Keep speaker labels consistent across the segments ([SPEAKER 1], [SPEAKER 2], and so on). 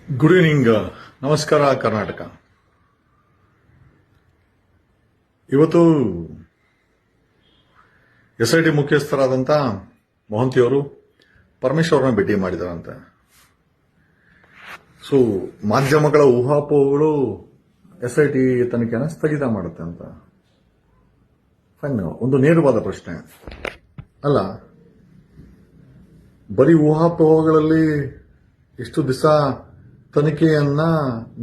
[SPEAKER 1] Good evening. ನಮಸ್ಕಾರ ಕರ್ನಾಟಕ. ಇವತ್ತು SIT ಮುಖ್ಯಸ್ಥರಾದಂಥ ಮೊಹಂತಿಯವರು ಪರಮೇಶ್ವರನ ಭೇಟಿ ಮಾಡಿದಾರಂತೆ. ಸೊ ಮಾಧ್ಯಮಗಳ ಊಹಾಪೋಹಗಳು SIT ತನಿಖೆಯನ್ನು ಸ್ಥಗಿತ ಮಾಡುತ್ತೆ ಅಂತ. ಫೈನ್, ಒಂದು ನೇರವಾದ ಪ್ರಶ್ನೆ ಅಲ್ಲ, ಬರೀ ಊಹಾಪೋಹಗಳಲ್ಲಿ ಇಷ್ಟು ದಿವಸ ತನಿಖೆಯನ್ನ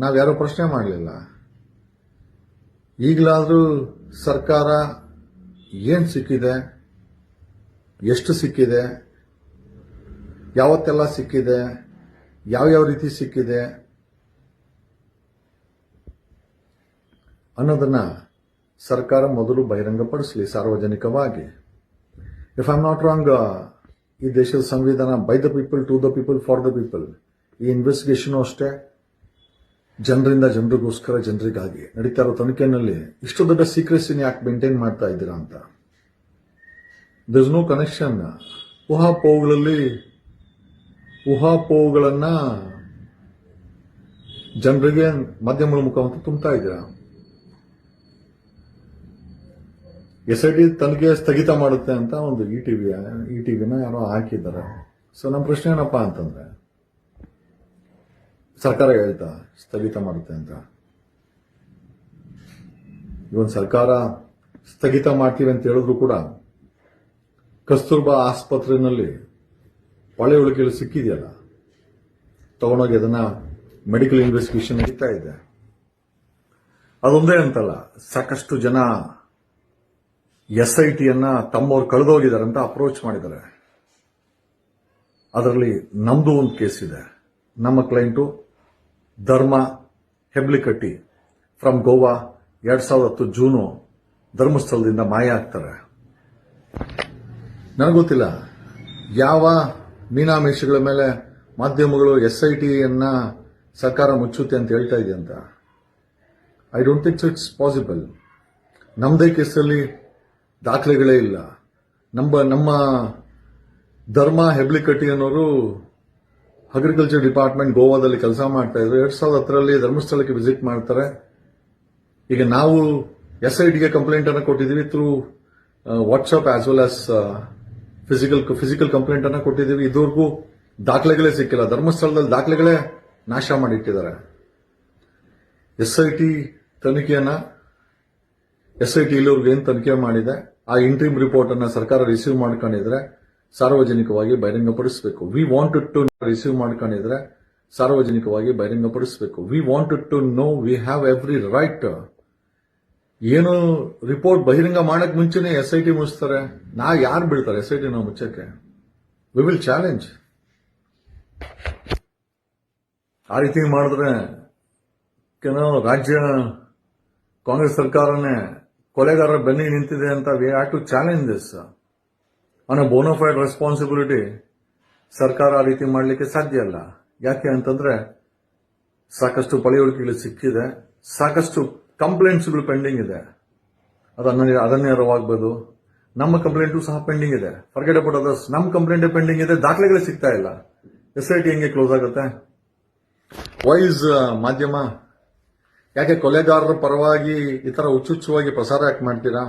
[SPEAKER 1] ನಾವ್ಯಾರೋ ಪ್ರಶ್ನೆ ಮಾಡಲಿಲ್ಲ. ಈಗಲಾದರೂ ಸರ್ಕಾರ ಏನ್ ಸಿಕ್ಕಿದೆ, ಎಷ್ಟು ಸಿಕ್ಕಿದೆ, ಯಾವತ್ತೆಲ್ಲ ಸಿಕ್ಕಿದೆ, ಯಾವ್ಯಾವ ರೀತಿ ಸಿಕ್ಕಿದೆ ಅನ್ನೋದನ್ನ ಸರ್ಕಾರ ಮೊದಲು ಬಹಿರಂಗಪಡಿಸಲಿ ಸಾರ್ವಜನಿಕವಾಗಿ. If I am not wrong, ಈ ದೇಶದ ಸಂವಿಧಾನ by the people, to the people, for the people. ಈ ಇನ್ವೆಸ್ಟಿಗೇಷನ್ ಅಷ್ಟೇ ಜನರಿಂದ ಜನರಿಗೋಸ್ಕರ, ಜನರಿಗಾಗಿ ನಡೀತಾ ಇರೋ ತನಿಖೆಯಲ್ಲಿ ಇಷ್ಟು ದೊಡ್ಡ ಸೀಕ್ರೆಸಿನ ಯಾಕೆ ಮೇಂಟೈನ್ ಮಾಡ್ತಾ ಇದ್ದೀರಾ ಅಂತ. There is no connection. ಊಹಾಪೋಹಗಳನ್ನ ಜನರಿಗೆ ಮಾಧ್ಯಮಗಳ ಮುಖಾಂತರ ತುಂಬ್ತಾ ಇದ್ದೀರಾ. SIT ತನಿಖೆ ಸ್ಥಗಿತ ಮಾಡುತ್ತೆ ಅಂತ ಒಂದು ಈ ಟಿವಿನ ಯಾರೋ ಹಾಕಿದ್ದಾರೆ. ಸೊ ನಮ್ಮ ಪ್ರಶ್ನೆ ಏನಪ್ಪಾ ಅಂತಂದ್ರೆ, ಸರ್ಕಾರ ಹೇಳ್ತಾ ಸ್ಥಗಿತ ಮಾಡುತ್ತೆ ಅಂತ. ಇವನ್ ಸರ್ಕಾರ ಸ್ಥಗಿತ ಮಾಡ್ತೀವಿ ಅಂತ ಹೇಳಿದ್ರು ಕೂಡ ಕಸ್ತೂರ್ಬಾ ಆಸ್ಪತ್ರೆಯಲ್ಲಿ ಪಳೆ ಉಳಿಕೆಗಳು ಸಿಕ್ಕಿದೆಯಲ್ಲ, ತಗೊಂಡೋಗಿ ಅದನ್ನ ಮೆಡಿಕಲ್ ಇನ್ವೆಸ್ಟಿಗೇಷನ್ ನಡೀತಾ ಇದೆ. ಅದೊಂದೇ ಅಂತಲ್ಲ, ಸಾಕಷ್ಟು ಜನ SITಯನ್ನ ತಮ್ಮವ್ರು ಕಳೆದೋಗಿದ್ದಾರೆ ಅಂತ ಅಪ್ರೋಚ್ ಮಾಡಿದ್ದಾರೆ. ಅದರಲ್ಲಿ ನಮ್ದು ಒಂದು ಕೇಸ್ ಇದೆ. ನಮ್ಮ ಕ್ಲೈಂಟು ಧರ್ಮ ಹೆಬ್ಲಿಕಟ್ಟಿ ಫ್ರಮ್ ಗೋವಾ 2010 ಜೂನು ಧರ್ಮಸ್ಥಳದಿಂದ ಮಾಯ ಆಗ್ತಾರೆ. ನನಗೊತ್ತಿಲ್ಲ ಯಾವ ಮೀನಾಮೇಷಗಳ ಮೇಲೆ ಮಾಧ್ಯಮಗಳು SITಯನ್ನ ಸರ್ಕಾರ ಮುಚ್ಚುತ್ತೆ ಅಂತ ಹೇಳ್ತಾ ಇದೆ ಅಂತ. I don't think it's possible. ನಮ್ಮದೇ ಕೇಸಲ್ಲಿ ದಾಖಲೆಗಳೇ ಇಲ್ಲ. ನಮ್ಮ ಧರ್ಮ ಹೆಬ್ಲಿಕಟ್ಟಿ ಅನ್ನೋರು ಅಗ್ರಿಕಲ್ಚರ್ ಡಿಪಾರ್ಟ್ಮೆಂಟ್ ಗೋವಾದಲ್ಲಿ ಕೆಲಸ ಮಾಡ್ತಾ ಇದ್ರು. 2010ರಲ್ಲಿ ಧರ್ಮಸ್ಥಳಕ್ಕೆ ವಿಸಿಟ್ ಮಾಡ್ತಾರೆ. ಈಗ ನಾವು SITಗೆ ಕಂಪ್ಲೇಂಟ್ ಅನ್ನು ಕೊಟ್ಟಿದ್ದೀವಿ through WhatsApp as well as physical complaint ಅನ್ನು ಕೊಟ್ಟಿದ್ದೀವಿ. ಇದುವರೆಗೂ ದಾಖಲೆಗಳೇ ಸಿಕ್ಕಿಲ್ಲ. ಧರ್ಮಸ್ಥಳದಲ್ಲಿ ದಾಖಲೆಗಳೇ ನಾಶ ಮಾಡಿಟ್ಟಿದ್ದಾರೆ. SIT ತನಿಖೆಯನ್ನ ಇಲ್ಲಿವರೆಗೂ ಏನು ತನಿಖೆ ಮಾಡಿದೆ, ಆ ಇಂಟ್ರೀಮ್ ರಿಪೋರ್ಟ್ ಅನ್ನ ಸರ್ಕಾರ ರಿಸೀವ್ ಮಾಡ್ಕೊಂಡಿದ್ರೆ ಸಾರ್ವಜನಿಕವಾಗಿ ಬಹಿರಂಗಪಡಿಸಬೇಕು. ವಿ ವಾಂಟೆಡ್ ಟು ರಿಸೀವ್ ಮಾಡ್ಕೊಂಡಿದ್ರೆ ಸಾರ್ವಜನಿಕವಾಗಿ ಬಹಿರಂಗಪಡಿಸಬೇಕು. We wanted to know, we have every right. ಏನು ರಿಪೋರ್ಟ್ ಬಹಿರಂಗ ಮಾಡಕ್ ಮುಂಚೆನೆ SIT ಮುಚ್ತಾರೆ. ಯಾರು ಬೀಳ್ತಾರೆ SIT ನಾವು ಮುಚ್ಚಕ್ಕೆ? We will challenge. ಆ ರೀತಿ ಮಾಡಿದ್ರೆ ರಾಜ್ಯ ಕಾಂಗ್ರೆಸ್ ಸರ್ಕಾರನೇ ಕೊಲೆಗಾರರ ಬೆನ್ನಿಗೆ ನಿಂತಿದೆ ಅಂತ. We have to challenge this on a bona fide responsibility. ಸರ್ಕಾರ ಆ ರೀತಿ ಮಾಡಲಿಕ್ಕೆ ಸಾಧ್ಯ ಇಲ್ಲ. ಯಾಕೆ ಅಂತಂದ್ರೆ ಸಾಕಷ್ಟು ಪಳೆಯುಳಿಕೆಗಳು ಸಿಕ್ಕಿದೆ, ಸಾಕಷ್ಟು ಕಂಪ್ಲೇಂಟ್ಸ್ಗಳು ಪೆಂಡಿಂಗ್ ಇದೆ. ಅದನ್ನೇರವಾಗಬಹುದು. ನಮ್ಮ ಕಂಪ್ಲೇಂಟು ಸಹ ಪೆಂಡಿಂಗ್ ಇದೆ. Forget about others. ನಮ್ಮ ಕಂಪ್ಲೇಂಟ್ ಪೆಂಡಿಂಗ್ ಇದೆ, ದಾಖಲೆಗಳೇ ಸಿಗ್ತಾ ಇಲ್ಲ. SIT ಹೆಂಗೆ ಕ್ಲೋಸ್ ಆಗುತ್ತೆ? ವೈಸ್ ಮಾಧ್ಯಮ ಯಾಕೆ ಕೊಲೆಗಾರರ ಪರವಾಗಿ ಈ ತರ ಹುಚ್ಚುಚ್ಚುವಾಗಿ ಪ್ರಸಾರ ಯಾಕೆ ಮಾಡ್ತೀರಾ?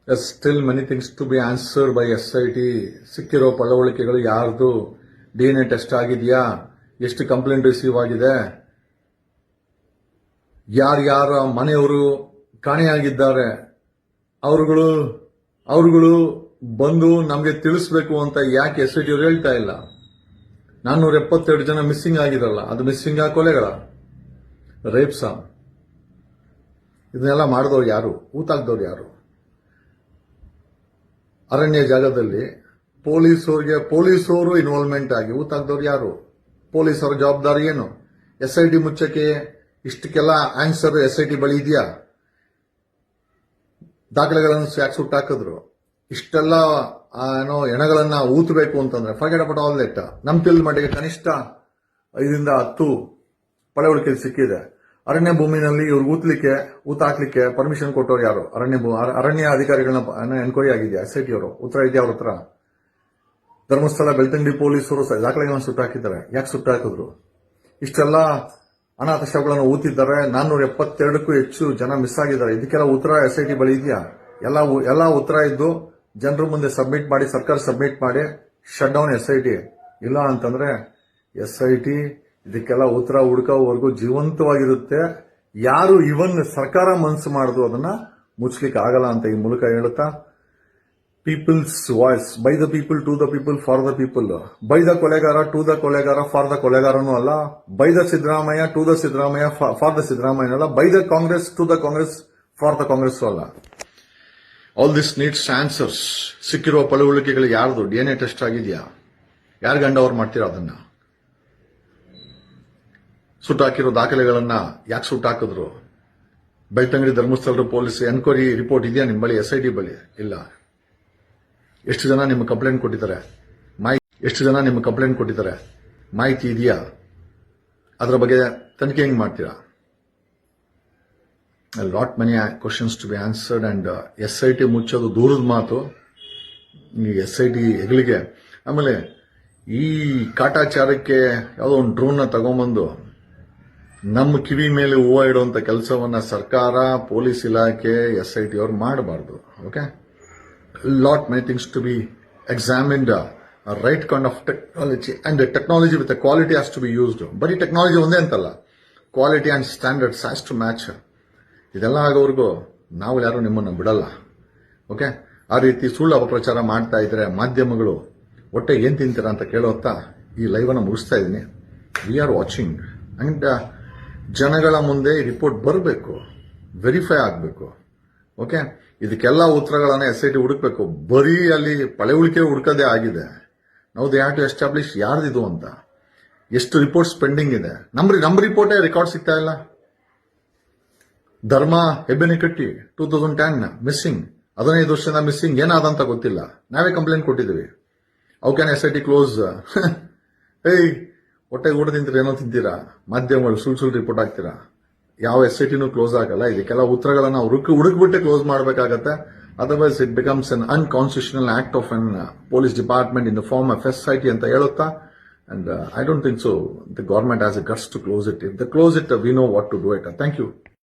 [SPEAKER 1] Still many things to be answered by SIT. ಸಿಕ್ಕಿರೋ ಪಳವಳಿಕೆಗಳು ಯಾರ್ದು, DNA ಟೆಸ್ಟ್ ಆಗಿದೆಯಾ, ಎಷ್ಟು ಕಂಪ್ಲೇಂಟ್ ರಿಸೀವ್ ಆಗಿದೆ, ಯಾರ್ಯಾರ ಮನೆಯವರು ಕಾಣೆಯಾಗಿದ್ದಾರೆ, ಅವರುಗಳು ಬಂದು ನಮಗೆ ತಿಳಿಸ್ಬೇಕು ಅಂತ ಯಾಕೆ SIT ಅವರು ಹೇಳ್ತಾ ಇಲ್ಲ? 472 ಜನ ಮಿಸ್ಸಿಂಗ್ ಆಗಿರಲ್ಲ, ಅದು ಮಿಸ್ಸಿಂಗ್ ಕೊಲೆಗಳ ರೇಪ್ಸ. ಇದನ್ನೆಲ್ಲ ಮಾಡಿದವ್ರು ಯಾರು? ಊತಾಕ್ದವ್ರು ಯಾರು? ಅರಣ್ಯ ಜಾಗದಲ್ಲಿ ಪೊಲೀಸರು ಇನ್ವಾಲ್ವ್ಮೆಂಟ್ ಆಗಿ ಊತಾಕ್ದವ್ರು ಯಾರು? ಪೊಲೀಸರ ಜವಾಬ್ದಾರಿ ಏನು? SIT ಮುಚ್ಚಕ್ಕೆ ಇಷ್ಟಕ್ಕೆಲ್ಲ ಆನ್ಸರ್ SIT ಬಳಿ ಇದೆಯಾ? ದಾಖಲೆಗಳನ್ನು ಯಾಕೆ ಸುಟ್ಟಾಕಿದ್ರು? ಇಷ್ಟೆಲ್ಲ ಹೆಣಗಳನ್ನ ಊತಬೇಕು ಅಂತಂದ್ರೆ ಫರ್ಗೆಟ್ ಅಬೌಟ್ ಆಲ್ ದಟ್. ನಮ್ ತಿಳ್ದ ಮಟ್ಟಿಗೆ ಕನಿಷ್ಠ 5 ರಿಂದ 10 ಪಳೆಯುಳಿಕೆ ಸಿಕ್ಕಿದೆ. ಅರಣ್ಯ ಭೂಮಿನಲ್ಲಿ ಇವ್ರು ಊತಾಕ್ಲಿಕ್ಕೆ ಪರ್ಮಿಷನ್ ಕೊಟ್ಟವ್ರು ಯಾರು? ಅರಣ್ಯ ಅಧಿಕಾರಿಗಳನ್ನ ಎನ್ಕ್ವೈರಿ ಆಗಿದೆಯಾ SIT ಅವರು? ಉತ್ತರ ಇದೆಯಾ ಅವ್ರ ಹತ್ರ? ಧರ್ಮಸ್ಥಳ ಬೆಳ್ತಂಗಡಿ ಪೊಲೀಸರು ದಾಖಲೆಗಳನ್ನು ಸುಟ್ಟಾಕಿದ್ದಾರೆ. ಯಾಕೆ ಸುಟ್ಟಾಕಿದ್ರು? ಇಷ್ಟೆಲ್ಲ ಅನಾಥ ಶವಗಳನ್ನು ಊತಿದ್ದಾರೆ. 472ಕ್ಕೂ ಹೆಚ್ಚು ಜನ ಮಿಸ್ ಆಗಿದ್ದಾರೆ. ಇದಕ್ಕೆಲ್ಲ ಉತ್ತರ SIT ಬಳಿ ಇದೆಯಾ? ಎಲ್ಲ ಉತ್ತರ ಇದ್ದು ಜನರ ಮುಂದೆ ಸಬ್ಮಿಟ್ ಮಾಡಿ, ಸರ್ಕಾರ ಸಬ್ಮಿಟ್ ಮಾಡಿ ಶಟ್ ಡೌನ್ SIT. ಇಲ್ಲ ಅಂತಂದ್ರೆ SIT ಇದಕ್ಕೆಲ್ಲ ಉತ್ತರ ಹುಡುಕೋವರೆಗೂ ಜೀವಂತವಾಗಿರುತ್ತೆ. ಯಾರು ಇವನ್ ಸರ್ಕಾರ ಮನಸ್ಸು ಮಾಡುದು ಅದನ್ನ ಮುಚ್ಚಲಿಕ್ಕೆ ಆಗಲ್ಲ ಅಂತ ಈ ಮೂಲಕ ಹೇಳುತ್ತಾ, people's voice, by the people, to the people, for the people. By the ಕೊಲೆಗಾರ, ಟು ದ ಕೊಲೆಗಾರ, ಫಾರ್ ದ ಕೊಲೆಗಾರನೂ ಅಲ್ಲ. By the Siddaramaiah, to the Siddaramaiah, for the Siddaramaiah ಅಲ್ಲ. By the Congress, to the Congress, for the Congress ಅಲ್ಲ. All this needs answers. ಸಿಕ್ಕಿರುವ ಪಳುವಳಿಕೆಗಳು ಯಾರ್ದು? DNA test ಆಗಿದೆಯಾ? ಯಾರು ಗಂಡ ಅವ್ರು ಮಾಡ್ತೀರಾ ಅದನ್ನ? ಸುಟ್ಟಾಕಿರೋ ದಾಖಲೆಗಳನ್ನ ಯಾಕೆ ಸುಟ್ಟಾಕಿದ್ರು? ಬೆಳ್ತಂಗಡಿ ಧರ್ಮಸ್ಥಳದ ಪೊಲೀಸ್ ಎನ್ಕ್ವೈರಿ ರಿಪೋರ್ಟ್ ಇದೆಯಾ ನಿಮ್ಮ ಬಳಿ? SIT ಬಳಿ ಇಲ್ಲ. ಎಷ್ಟು ಜನ ನಿಮ್ಮ ಕಂಪ್ಲೇಂಟ್ ಕೊಟ್ಟಿದ್ದಾರೆ? ಮಾಹಿತಿ ಇದೆಯಾ? ಅದರ ಬಗ್ಗೆ ತನಿಖೆ ಹೆಂಗ್ ಮಾಡ್ತೀರಾ? Lot many questions to be answered. And SIT ಮುಚ್ಚೋದು ದೂರದ ಮಾತು. ಈ SIT ಹೆಗಲಿಗೆ. ಆಮೇಲೆ ಈ ಕಾಟಾಚಾರಕ್ಕೆ ಯಾವುದೋ ಒಂದು ಡ್ರೋನ್ ತಗೊಂಬಂದು ನಮ್ಮ ಕಿವಿ ಮೇಲೆ ಹೂವು ಇಡುವಂತ ಕೆಲಸವನ್ನ ಸರ್ಕಾರ, ಪೊಲೀಸ್ ಇಲಾಖೆ, SIT ಅವರು ಮಾಡಬಾರ್ದು. Okay, lot many things to be examined, a right kind of technology, and the technology with the quality has to be used. ಬರೀ ಟೆಕ್ನಾಲಜಿ ಒಂದೇ ಅಂತಲ್ಲ, quality and standards has to match. ಇದೆಲ್ಲ ಆಗೋವರೆಗೂ ನಾವು ಯಾರು ನಿಮ್ಮನ್ನು ಬಿಡಲ್ಲ. ಓಕೆ, ಆ ರೀತಿ ಸುಳ್ಳು ಅಪಪ್ರಚಾರ ಮಾಡ್ತಾ ಇದ್ರೆ ಮಾಧ್ಯಮಗಳು ಹೊಟ್ಟೆ ಏನ್ ತಿಂತೀರಾ ಅಂತ ಕೇಳೋತ್ತಾ ಈ ಲೈವ್ ಅನ್ನು ಮುಗಿಸ್ತಾ ಇದ್ದೀನಿ. ವಿ ಆರ್ ವಾಚಿಂಗ್ ಅಂಡ್ ಜನಗಳ ಮುಂದೆ ಈ ರಿಪೋರ್ಟ್ ಬರಬೇಕು, ವೆರಿಫೈ ಆಗಬೇಕು. ಓಕೆ, ಇದಕ್ಕೆಲ್ಲ ಉತ್ತರಗಳನ್ನ SIT ಹುಡುಕ್ಬೇಕು. ಬರೀ ಅಲ್ಲಿ ಪಳೆಯುಳಿಕೆ ಹುಡುಕದೇ ಆಗಿದೆ. ನಾವು ದೇ ಹ್ಯಾವ್ ಟು ಎಸ್ಟಾಬ್ಲಿಷ್ ಯಾರ್ದಿದು ಅಂತ. ಎಷ್ಟು ರಿಪೋರ್ಟ್ಸ್ ಪೆಂಡಿಂಗ್ ಇದೆ. ನಮ್ಮ ರಿಪೋರ್ಟೇ ರೆಕಾರ್ಡ್ ಸಿಗ್ತಾ ಇಲ್ಲ. ಧರ್ಮ ಹೆಬ್ಬೆನಿಕಟ್ಟಿ 2010 ಮಿಸ್ಸಿಂಗ್, 15 ವರ್ಷದಿಂದ ಮಿಸ್ಸಿಂಗ್. ಏನಾದಂತ ಗೊತ್ತಿಲ್ಲ. ನಾವೇ ಕಂಪ್ಲೇಂಟ್ ಕೊಟ್ಟಿದ್ದೀವಿ. How can SIT close? ಏಯ್, ಹೊಟ್ಟೆ ಊಟ ತಿಂತೀರಾ, ಏನೋ ತಿಂತೀರಾ? ಮಾಧ್ಯಮಗಳು ಸುಳ್ಳು ರಿಪೋರ್ಟ್ ಹಾಕ್ತೀರಾ? ಯಾವ SITನೂ ಕ್ಲೋಸ್ ಆಗಲ್ಲ. ಇದಕ್ಕೆಲ್ಲ ಉತ್ತರಗಳನ್ನ ಹುಡುಕ್ಬಿಟ್ಟೆ ಕ್ಲೋಸ್ ಮಾಡಬೇಕಾಗತ್ತೆ. Otherwise it becomes an unconstitutional act of an police department in the form of SIT ಅಂತ ಹೇಳುತ್ತಾ. And I don't think so the government has a guts to close it. If the close it, we know what to do it. Thank you.